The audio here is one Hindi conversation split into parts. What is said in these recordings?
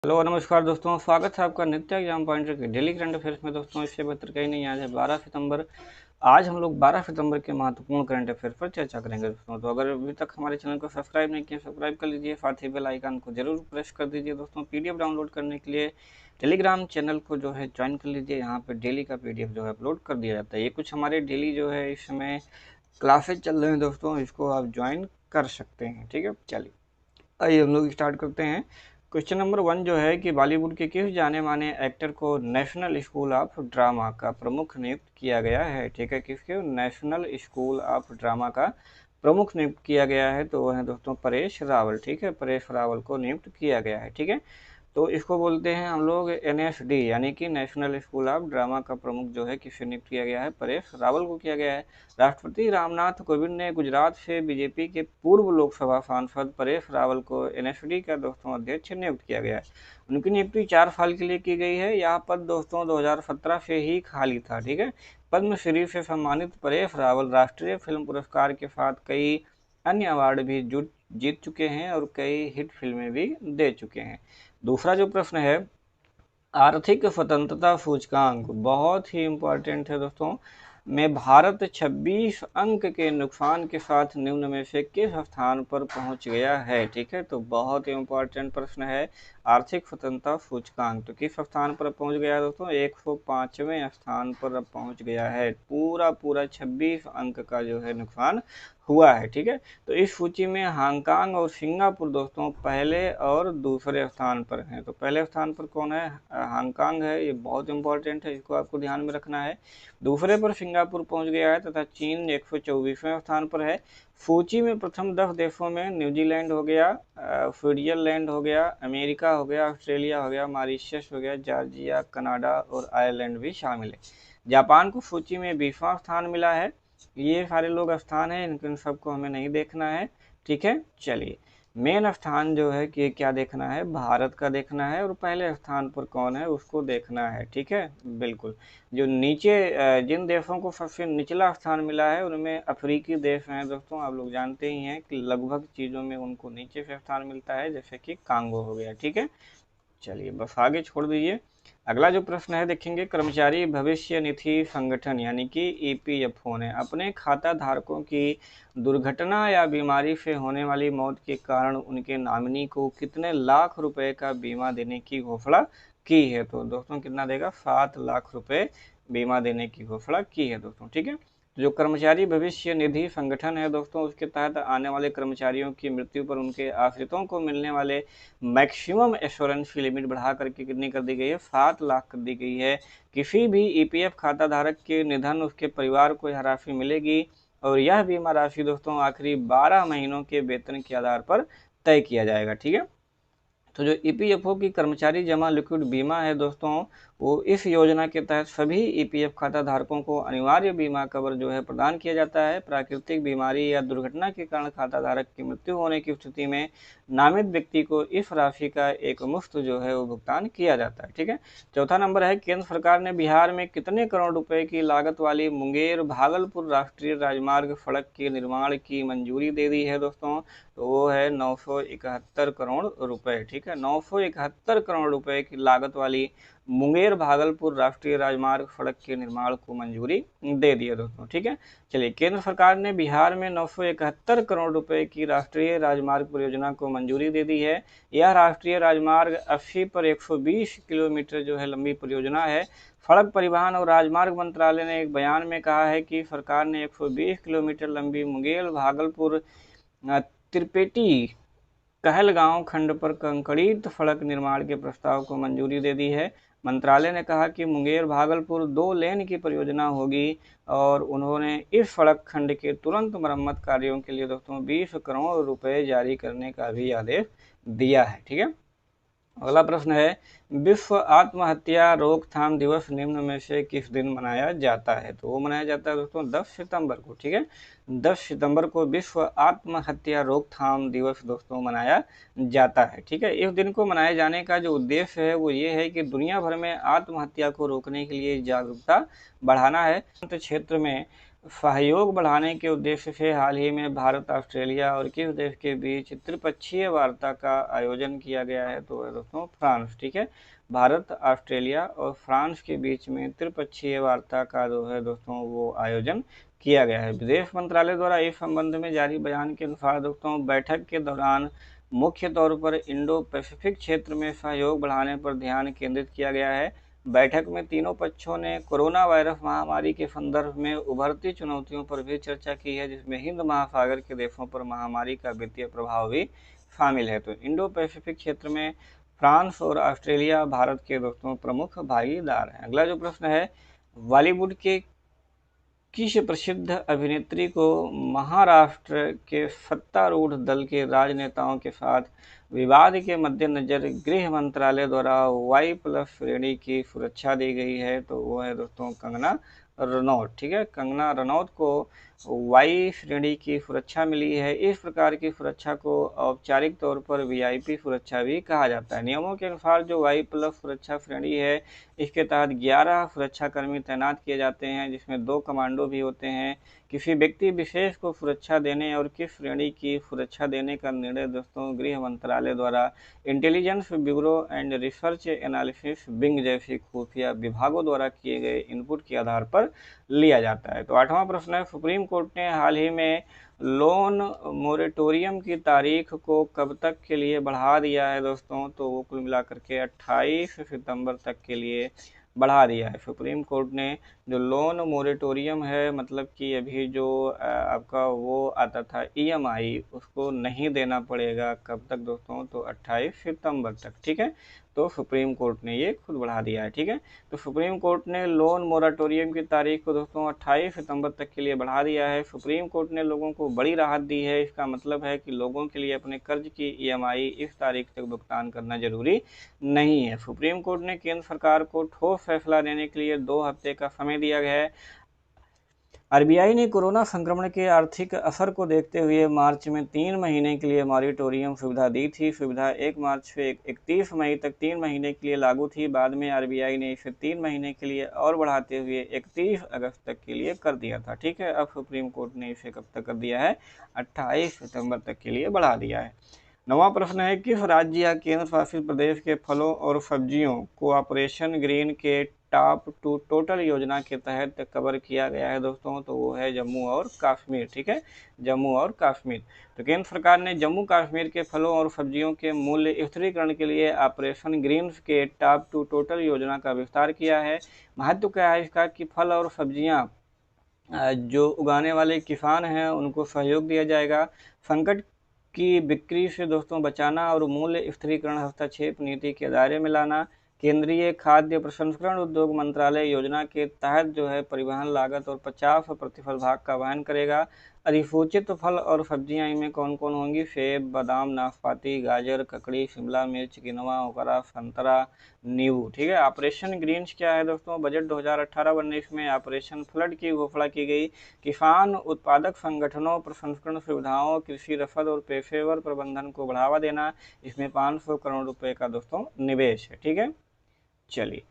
हेलो नमस्कार दोस्तों, स्वागत है आपका नित्य एग्जाम पॉइंटर के डेली करंट अफेयर्स में। दोस्तों इससे बेहतर कहीं नहीं, आज है 12 सितंबर। आज हम लोग 12 सितंबर के महत्वपूर्ण करंट अफेयर पर चर्चा करेंगे दोस्तों। तो अगर अभी तक हमारे चैनल को सब्सक्राइब नहीं किया, सब्सक्राइब कर लीजिए, साथ ही बेल आइकन को जरूर प्रेस कर दीजिए दोस्तों। पीडीएफ डाउनलोड करने के लिए टेलीग्राम चैनल को जो है ज्वाइन कर लीजिए। यहाँ पर डेली का पीडीएफ जो है अपलोड कर दिया जाता है। ये कुछ हमारे डेली जो है इस समय क्लासेज चल रहे हैं दोस्तों, इसको आप ज्वाइन कर सकते हैं। ठीक है, चलिए आइए हम लोग स्टार्ट करते हैं। क्वेश्चन नंबर 1 जो है कि बॉलीवुड के किस जाने माने एक्टर को नेशनल स्कूल ऑफ ड्रामा का प्रमुख नियुक्त किया गया है। ठीक है, किसके नेशनल स्कूल ऑफ ड्रामा का प्रमुख नियुक्त किया गया है, तो वह है दोस्तों परेश रावल। ठीक है, परेश रावल को नियुक्त किया गया है। ठीक है, तो इसको बोलते हैं हम लोग NSD, यानी कि नेशनल स्कूल ऑफ ड्रामा का प्रमुख जो है किससे नियुक्त किया गया है, परेश रावल को किया गया है। राष्ट्रपति रामनाथ कोविंद ने गुजरात से बीजेपी के पूर्व लोकसभा सांसद परेश रावल को NSD का दोस्तों अध्यक्ष नियुक्त किया गया है। उनकी नियुक्ति 4 साल के लिए की गई है। यह पद दोस्तों 2017 से ही खाली था। ठीक है, पद्मश्री से सम्मानित परेश रावल राष्ट्रीय फिल्म पुरस्कार के साथ कई अन्य अवार्ड भी जीत चुके हैं और कई हिट फिल्में भी दे चुके हैं। दूसरा जो प्रश्न है, आर्थिक स्वतंत्रता सूचकांक बहुत ही इम्पोर्टेंट है दोस्तों में भारत 26 अंक के नुकसान के साथ निम्न में से किस स्थान पर पहुंच गया है। ठीक है, तो बहुत ही इम्पोर्टेंट प्रश्न है आर्थिक स्वतंत्रता सूचकांक। तो किस स्थान पर पहुंच गया है दोस्तों, 105वें स्थान पर अब पहुंच गया है। पूरा 26 अंक का जो है नुकसान हुआ है। ठीक है, तो इस सूची में हांगकांग और सिंगापुर दोस्तों पहले और दूसरे स्थान पर हैं। तो पहले स्थान पर कौन है, हांगकांग है, ये बहुत इंपॉर्टेंट है, इसको आपको ध्यान में रखना है। दूसरे पर सिंगापुर पहुंच गया है तथा चीन 124वें स्थान पर है। सूची में प्रथम 10 देशों में न्यूजीलैंड हो गया, स्विट्जरलैंड हो गया, अमेरिका हो गया, ऑस्ट्रेलिया हो गया, मॉरिशस हो गया, जॉर्जिया, कनाडा और आयरलैंड भी शामिल है। जापान को सूची में 20वां स्थान मिला है। ये सारे लोग स्थान है, इन सबको हमें नहीं देखना है। ठीक है, चलिए मेन स्थान जो है कि क्या देखना है, भारत का देखना है और पहले स्थान पर कौन है उसको देखना है। ठीक है, बिल्कुल जो नीचे जिन देशों को सबसे निचला स्थान मिला है उनमें अफ्रीकी देश हैं दोस्तों। आप लोग जानते ही हैं कि लगभग चीज़ों में उनको नीचे से स्थान मिलता है, जैसे कि कांगो हो गया। ठीक है, चलिए बस आगे छोड़ दीजिए। अगला जो प्रश्न है देखेंगे, कर्मचारी भविष्य निधि संगठन यानी कि EPFO ने अपने खाता धारकों की दुर्घटना या बीमारी से होने वाली मौत के कारण उनके नॉमिनी को कितने लाख रुपए का बीमा देने की घोषणा की है। तो दोस्तों कितना देगा, 7 लाख रुपए बीमा देने की घोषणा की है दोस्तों। ठीक है, जो कर्मचारी भविष्य निधि संगठन है दोस्तों, उसके तहत आने वाले कर्मचारियों की मृत्यु पर उनके आश्रितों को मिलने वाले मैक्सिमम एश्योरेंस की लिमिट बढ़ा करके कितनी कर दी गई है, 7 लाख कर दी गई है। किसी भी EPF खाता धारक के निधन उसके परिवार को यह राशि मिलेगी और यह बीमा राशि दोस्तों आखिरी 12 महीनों के वेतन के आधार पर तय किया जाएगा। ठीक है, तो जो EPFO की कर्मचारी जमा लिक्विड बीमा है दोस्तों, वो इस योजना के तहत सभी EPF खाता धारकों को अनिवार्य बीमा कवर जो है प्रदान किया जाता है। प्राकृतिक बीमारी या दुर्घटना के कारण खाता धारक की मृत्यु होने की स्थिति में नामित व्यक्ति को इस राशि का एक मुफ्त जो है वो भुगतान किया जाता है। ठीक है, चौथा नंबर है, केंद्र सरकार ने बिहार में कितने करोड़ रुपए की लागत वाली मुंगेर भागलपुर राष्ट्रीय राजमार्ग सड़क के निर्माण की मंजूरी दे दी है दोस्तों, तो वो है 971 करोड़ रुपए। ठीक है, 971 करोड़ रुपए की लागत वाली मुंगेर भागलपुर राष्ट्रीय राजमार्ग सड़क के निर्माण को मंजूरी दे दी है दोस्तों। ठीक है, चलिए केंद्र सरकार ने बिहार में 971 करोड़ रुपए की राष्ट्रीय राजमार्ग परियोजना को मंजूरी दे दी है। यह राष्ट्रीय राजमार्ग 80 पर 120 किलोमीटर जो है लंबी परियोजना है। सड़क परिवहन और राजमार्ग मंत्रालय ने एक बयान में कहा है कि सरकार ने 120 किलोमीटर लंबी मुंगेर भागलपुर त्रिपेटी कहलगांव खंड पर कंक्रीट सड़क निर्माण के प्रस्ताव को मंजूरी दे दी है। मंत्रालय ने कहा कि मुंगेर भागलपुर 2 लेन की परियोजना होगी और उन्होंने इस सड़क खंड के तुरंत मरम्मत कार्यों के लिए दोस्तों 20 करोड़ रुपए जारी करने का भी आदेश दिया है। ठीक है, अगला प्रश्न है, विश्व आत्महत्या रोकथाम दिवस निम्न में से किस दिन मनाया जाता है। तो वो मनाया जाता है दोस्तों 10 सितंबर को। ठीक है, 10 सितंबर को विश्व आत्महत्या रोकथाम दिवस दोस्तों मनाया जाता है। ठीक है, इस दिन को मनाए जाने का जो उद्देश्य है वो ये है कि दुनिया भर में आत्महत्या को रोकने के लिए जागरूकता बढ़ाना है। क्षेत्र में सहयोग बढ़ाने के उद्देश्य से हाल ही में भारत, ऑस्ट्रेलिया और किस देश के बीच त्रिपक्षीय वार्ता का आयोजन किया गया है? तो दोस्तों फ्रांस। ठीक है, भारत, ऑस्ट्रेलिया और फ्रांस के बीच में त्रिपक्षीय वार्ता का जो है दोस्तों वो आयोजन किया गया है। विदेश मंत्रालय द्वारा इस संबंध में जारी बयान के अनुसार दोस्तों बैठक के दौरान मुख्य तौर पर इंडो पैसिफिक क्षेत्र में सहयोग बढ़ाने पर ध्यान केंद्रित किया गया है। बैठक में तीनों पक्षों ने कोरोना वायरस महामारी के संदर्भ में उभरती चुनौतियों पर भी चर्चा की है, जिसमें हिंद महासागर के देशों पर महामारी का वित्तीय प्रभाव भी शामिल है। तो इंडो पैसिफिक क्षेत्र में फ्रांस और ऑस्ट्रेलिया भारत के दोस्तों प्रमुख भागीदार हैं। अगला जो प्रश्न है, बॉलीवुड के किस प्रसिद्ध अभिनेत्री को महाराष्ट्र के सत्तारूढ़ दल के राजनेताओं के साथ विवाद के मद्देनजर गृह मंत्रालय द्वारा Y+ श्रेणी की सुरक्षा दी गई है? तो वो है दोस्तों कंगना रनौत। ठीक है, कंगना रनौत को Y श्रेणी की सुरक्षा मिली है। इस प्रकार की सुरक्षा को औपचारिक तौर पर VIP सुरक्षा भी कहा जाता है। नियमों के अनुसार जो Y+ सुरक्षा श्रेणी है, इसके तहत 11 सुरक्षाकर्मी तैनात किए जाते हैं, जिसमें 2 कमांडो भी होते हैं। किसी व्यक्ति विशेष को सुरक्षा देने और किस श्रेणी की सुरक्षा देने का निर्णय दोस्तों गृह मंत्रालय द्वारा intelligence bureau and research analysis wing जैसी खुफिया विभागों द्वारा किए गए इनपुट के आधार पर लिया जाता है। तो 8वां प्रश्न है, सुप्रीम कोर्ट ने हाल ही में लोन मोरेटोरियम की तारीख को कब तक के लिए बढ़ा दिया है दोस्तों? तो वो कुल मिलाकर के 28 सितंबर तक के लिए बढ़ा दिया है। सुप्रीम कोर्ट ने जो लोन मोरेटोरियम है, मतलब कि अभी जो आपका वो आता था EMI, उसको नहीं देना पड़ेगा। कब तक दोस्तों? तो 28 सितंबर तक। ठीक है, तो सुप्रीम कोर्ट ने ये खुद बढ़ा दिया है। ठीक है, तो सुप्रीम कोर्ट ने लोन मोराटोरियम की तारीख को दोस्तों 28 सितंबर तक के लिए बढ़ा दिया है। सुप्रीम कोर्ट ने लोगों को बड़ी राहत दी है। इसका मतलब है कि लोगों के लिए अपने कर्ज की EMI इस तारीख तक भुगतान करना जरूरी नहीं है। सुप्रीम कोर्ट ने केंद्र सरकार को ठोस फैसला लेने के लिए 2 हफ्ते का समय दिया गया है। RBI ने कोरोना संक्रमण के आर्थिक असर को देखते हुए मार्च में 3 महीने के लिए मॉरिटोरियम सुविधा दी थी। सुविधा 1 मार्च से 31 मई तक 3 महीने के लिए लागू थी। बाद में RBI ने इसे 3 महीने के लिए और बढ़ाते हुए 31 अगस्त तक के लिए कर दिया था। ठीक है, अब सुप्रीम कोर्ट ने इसे कब तक कर दिया है? 28 सितंबर तक के लिए बढ़ा दिया है। 9वां प्रश्न है, किस राज्य या केंद्र शासित प्रदेश के फलों और सब्जियों को ऑपरेशन ग्रीन के टॉप टू टोटल योजना के तहत कवर किया गया है दोस्तों? तो वो है जम्मू और कश्मीर। ठीक है, जम्मू और कश्मीर। तो केंद्र सरकार ने जम्मू कश्मीर के फलों और सब्जियों के मूल्य स्थिरीकरण के लिए ऑपरेशन ग्रीन्स के टॉप टू टोटल योजना का विस्तार किया है। महत्व क्या है इसका कि फल और सब्जियां जो उगाने वाले किसान हैं उनको सहयोग दिया जाएगा। संकट की बिक्री से दोस्तों बचाना और मूल्य स्थिरीकरण हस्तक्षेप नीति के दायरे में लाना। केंद्रीय खाद्य प्रसंस्करण उद्योग मंत्रालय योजना के तहत जो है परिवहन लागत और 50% भाग का वहन करेगा। अधिसूचित फल और सब्जियां इनमें कौन कौन होंगी? सेब, बादाम, नाशपाती, गाजर, ककड़ी, शिमला मिर्च, किनवा, ओकरा, संतरा, नींबू। ठीक है, ऑपरेशन ग्रीन्स क्या है दोस्तों? बजट 2018-19 में ऑपरेशन फ्लड की घोषणा की गई। किसान उत्पादक संगठनों, प्रसंस्करण सुविधाओं, कृषि रसद और पेशेवर प्रबंधन को बढ़ावा देना। इसमें 500 करोड़ रुपए का दोस्तों निवेश है। ठीक है, चलिए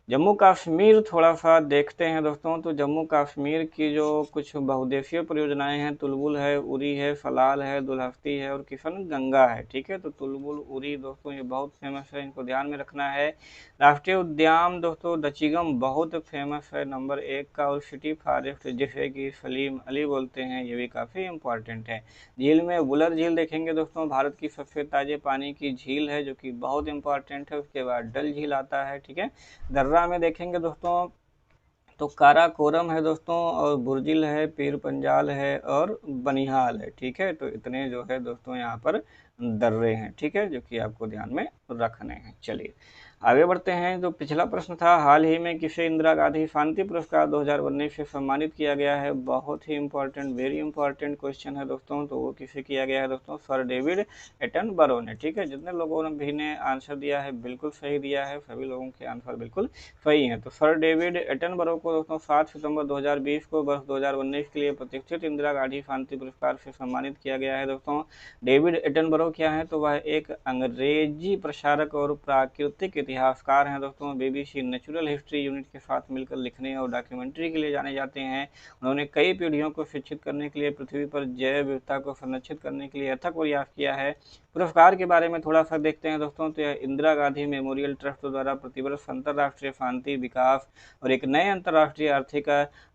जम्मू कश्मीर थोड़ा सा देखते हैं दोस्तों। तो जम्मू कश्मीर की जो कुछ बहुउद्देशीय परियोजनाएं हैं, तुलबुल है, उरी है, सलाल है, दुल्हस्ती है और किशन गंगा है। ठीक है, तो तुलबुल, उरी दोस्तों ये बहुत फेमस है, इनको ध्यान में रखना है। राष्ट्रीय उद्यान दोस्तों दचिगम बहुत फेमस है, नंबर 1 का। और सिटी फॉरेस्ट जिसे कि सलीम अली बोलते हैं, ये भी काफ़ी इंपॉर्टेंट है। झील में वुलर झील देखेंगे दोस्तों, भारत की सबसे ताजे पानी की झील है जो कि बहुत इंपॉर्टेंट है। उसके बाद डल झील आता है। ठीक है, दर्रा में देखेंगे दोस्तों तो काराकोरम है दोस्तों, और बुर्जिल है, पीर पंजाल है और बनिहाल है। ठीक है, तो इतने जो है दोस्तों यहाँ पर दर्रे हैं। ठीक है, जो कि आपको ध्यान में रखने हैं। चलिए आगे बढ़ते हैं। जो पिछला प्रश्न था, हाल ही में किसे इंदिरा गांधी शांति पुरस्कार 2019 से सम्मानित किया गया है? बहुत ही इंपॉर्टेंट, वेरी इंपॉर्टेंट क्वेश्चन है दोस्तों। तो वो किसे किया गया है दोस्तों? सर डेविड एटनबरो ने। ठीक है, जितने लोगों ने भी ने आंसर दिया है बिल्कुल सही दिया है, सभी लोगों के आंसर बिल्कुल सही है। तो सर डेविड एटनबरो को दोस्तों 7 सितंबर 2020 को वर्ष 2019 के लिए प्रतिष्ठित इंदिरा गांधी शांति पुरस्कार से सम्मानित किया गया है दोस्तों। डेविड एटनबरो क्या है? तो वह एक अंग्रेजी प्रसारक और प्राकृतिक इतिहासकार हैं दोस्तों, BBC नेचुरल हिस्ट्री यूनिट के साथ मिलकर लिखने और डॉक्यूमेंट्री के लिए जाने जाते हैं। उन्होंने कई पीढ़ियों को शिक्षित करने के लिए, पृथ्वी पर जैव विविधता को संरक्षित करने के लिए अथक प्रयास किया है। पुरस्कार के बारे में थोड़ा सा देखते हैं दोस्तों, तो यह इंदिरा गांधी मेमोरियल ट्रस्ट द्वारा प्रतिवर्ष अंतर्राष्ट्रीय शांति, विकास और एक नए अंतर्राष्ट्रीय आर्थिक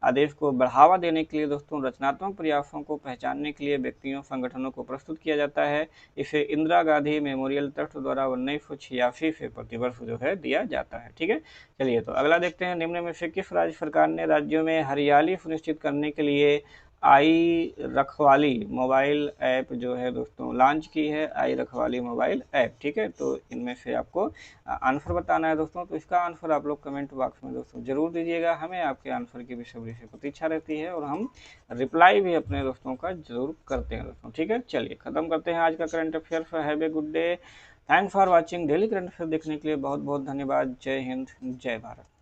आदेश को बढ़ावा देने के लिए दोस्तों रचनात्मक प्रयासों को पहचानने के लिए व्यक्तियों, संगठनों को प्रस्तुत किया जाता है। इसे इंदिरा गांधी मेमोरियल ट्रस्ट द्वारा 1986 से प्रतिवर्ष जो है दिया जाता है। ठीक है, चलिए तो अगला देखते हैं, निम्न में से किस राज्य सरकार ने राज्यों में हरियाली सुनिश्चित करने के लिए आई रखवाली मोबाइल ऐप जो है दोस्तों लॉन्च की है, आई रखवाली मोबाइल ऐप। ठीक है, तो इनमें से आपको आंसर बताना है दोस्तों, तो इसका आंसर आप लोग कमेंट बॉक्स में दोस्तों जरूर दीजिएगा। हमें आपके आंसर की बेसब्री से प्रतीक्षा रहती है और हम रिप्लाई भी अपने दोस्तों का जरूर करते हैं दोस्तों। ठीक है, चलिए खत्म करते हैं आज का current affair. Have a good day, thanks for watching. Daily current affair देखने के लिए बहुत बहुत धन्यवाद। जय हिंद, जय भारत।